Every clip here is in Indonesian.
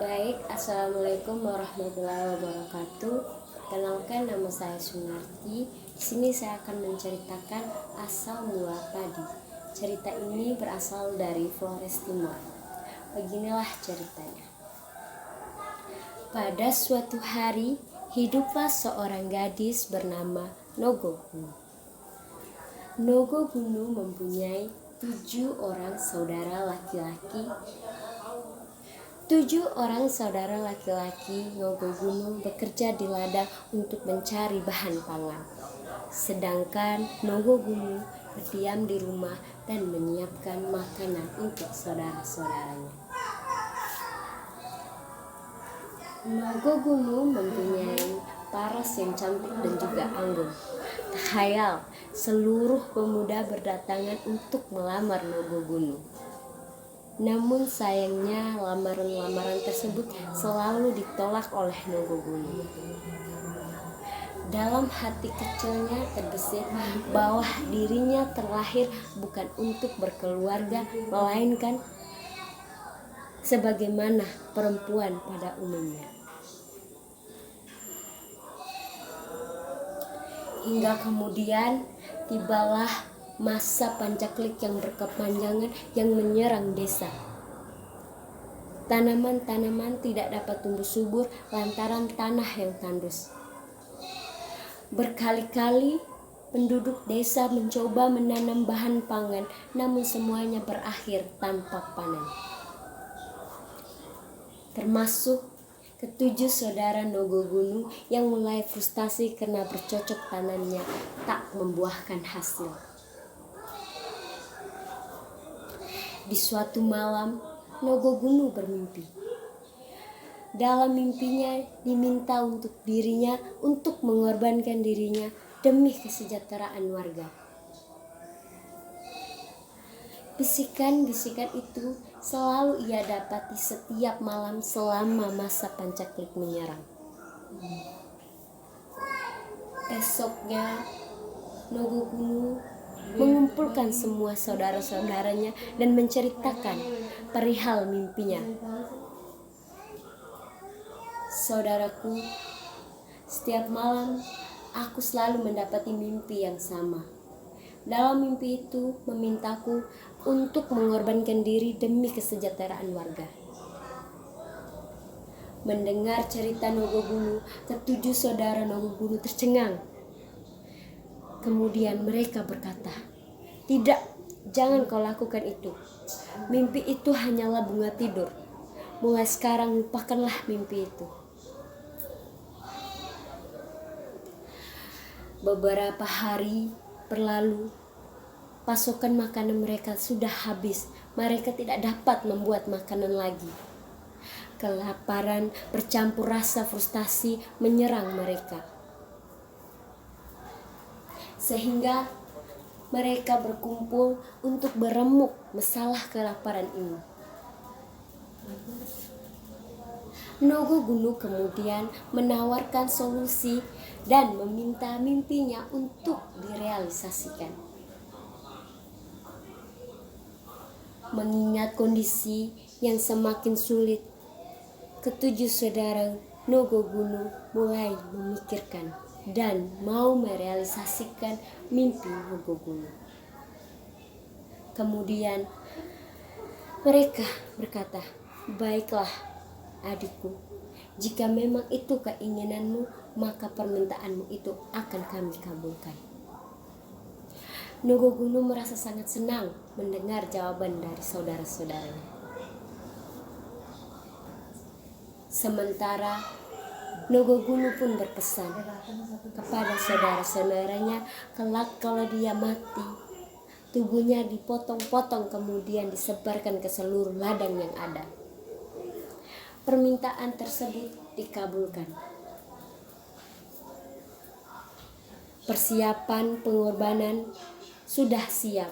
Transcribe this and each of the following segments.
Baik, Assalamualaikum warahmatullahi wabarakatuh. Kenalkan, nama saya Sunarti. Di sini saya akan menceritakan asal mula padi. Cerita ini berasal dari Flores Timur. Beginilah ceritanya. Pada suatu hari, hiduplah seorang gadis bernama Nogogunu. Nogogunu mempunyai 7 orang saudara laki-laki. 7 orang saudara laki-laki Nogogunu bekerja di ladang untuk mencari bahan pangan. Sedangkan Nogogunu berdiam di rumah dan menyiapkan makanan untuk saudara-saudaranya. Nogogunu mempunyai paras yang cantik dan juga anggun. Tahayal, seluruh pemuda berdatangan untuk melamar Nogogunu. Namun sayangnya lamaran-lamaran tersebut selalu ditolak oleh Nogogunu. Dalam hati kecilnya terbesit bahwa dirinya terlahir bukan untuk berkeluarga, melainkan sebagaimana perempuan pada umumnya. Hingga kemudian tibalah masa pancaklik yang berkepanjangan yang menyerang desa. Tanaman-tanaman tidak dapat tumbuh subur lantaran tanah yang tandus. Berkali-kali penduduk desa mencoba menanam bahan pangan, namun semuanya berakhir tanpa panen. Termasuk ketujuh saudara Nogogunu yang mulai frustasi karena bercocok tanamnya tak membuahkan hasil. Di suatu malam, Nogogunu bermimpi. Dalam mimpinya diminta untuk dirinya untuk mengorbankan dirinya demi kesejahteraan warga. Bisikan-bisikan itu selalu ia dapati setiap malam selama masa pancaklik menyerang. Esoknya, Nogogunu mengumpulkan semua saudara-saudaranya dan menceritakan perihal mimpinya. Saudaraku, setiap malam aku selalu mendapati mimpi yang sama. Dalam mimpi itu memintaku untuk mengorbankan diri demi kesejahteraan warga. Mendengar cerita Nogogunu, ketujuh saudara Nogogunu tercengang. Kemudian mereka berkata, "Tidak, jangan kau lakukan itu. Mimpi itu hanyalah bunga tidur. Mulai sekarang lupakanlah mimpi itu." Beberapa hari berlalu, pasokan makanan mereka sudah habis. Mereka tidak dapat membuat makanan lagi. Kelaparan bercampur rasa frustasi menyerang mereka. Sehingga mereka berkumpul untuk beremuk masalah kelaparan ini. Nogogunu kemudian menawarkan solusi dan meminta mimpinya untuk direalisasikan. Mengingat kondisi yang semakin sulit, ketujuh saudara Nogogunu mulai memikirkan dan mau merealisasikan mimpi Nogogunu. Kemudian mereka berkata, "Baiklah adikku, jika memang itu keinginanmu, maka permintaanmu itu akan kami kabulkan." Nogogunu merasa sangat senang mendengar jawaban dari saudara-saudaranya. Sementara Nogogunu pun berpesan kepada saudara-saudaranya, kelak kalau dia mati, tubuhnya dipotong-potong kemudian disebarkan ke seluruh ladang yang ada. Permintaan tersebut dikabulkan. Persiapan pengorbanan sudah siap.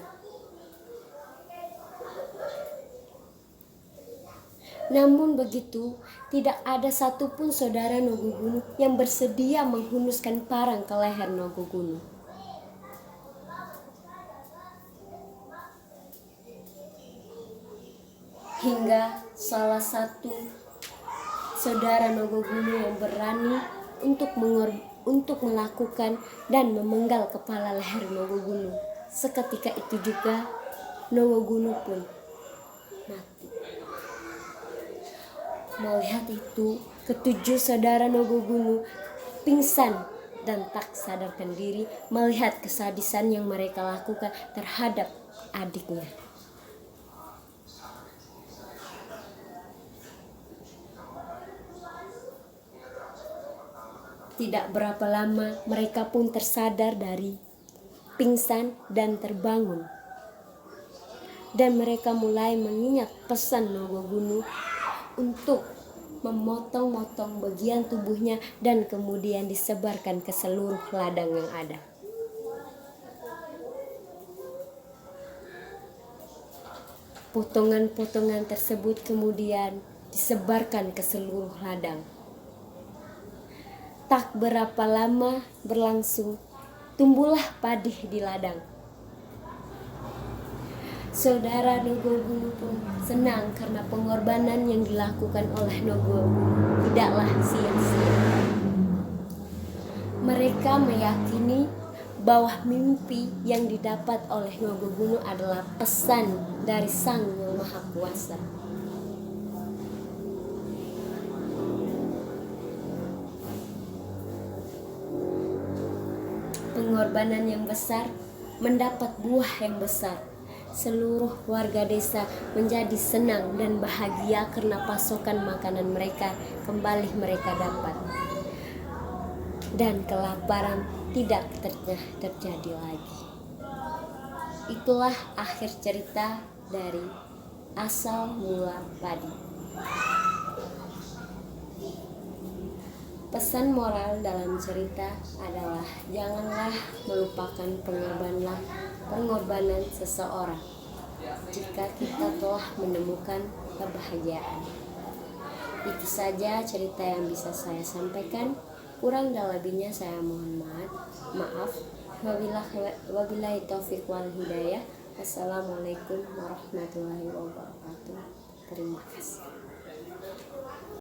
Namun begitu, tidak ada satupun saudara Nogogunu yang bersedia menghunuskan parang ke leher Nogogunu. Hingga salah satu saudara Nogogunu yang berani untuk melakukan dan memenggal kepala leher Nogogunu. Seketika itu juga Nogogunu pun mati. Melihat itu, ketujuh saudara Nogogunu pingsan dan tak sadarkan diri melihat kesadisan yang mereka lakukan terhadap adiknya. Tidak berapa lama mereka pun tersadar dari pingsan dan terbangun. Dan mereka mulai mengingat pesan Nogogunu untuk memotong-motong bagian tubuhnya dan kemudian disebarkan ke seluruh ladang yang ada. Potongan-potongan tersebut kemudian disebarkan ke seluruh ladang. Tak berapa lama berlangsung, tumbuhlah padi di ladang. Saudara Nogogunu pun senang karena pengorbanan yang dilakukan oleh Nogogunu tidaklah sia-sia. Mereka meyakini bahwa mimpi yang didapat oleh Nogogunu adalah pesan dari Sang Yang Maha Kuasa. Pengorbanan yang besar mendapat buah yang besar. Seluruh warga desa menjadi senang dan bahagia karena pasokan makanan mereka kembali mereka dapat. Dan kelaparan tidak terjadi lagi. Itulah akhir cerita dari Asal Mula Padi. Pesan moral dalam cerita adalah janganlah melupakan pengorbanan seseorang jika kita telah menemukan kebahagiaan. Itu saja cerita yang bisa saya sampaikan. Kurang dan lebihnya saya mohon maaf. Wabillahi taufiq wal hidayah. Assalamualaikum warahmatullahi wabarakatuh. Terima kasih.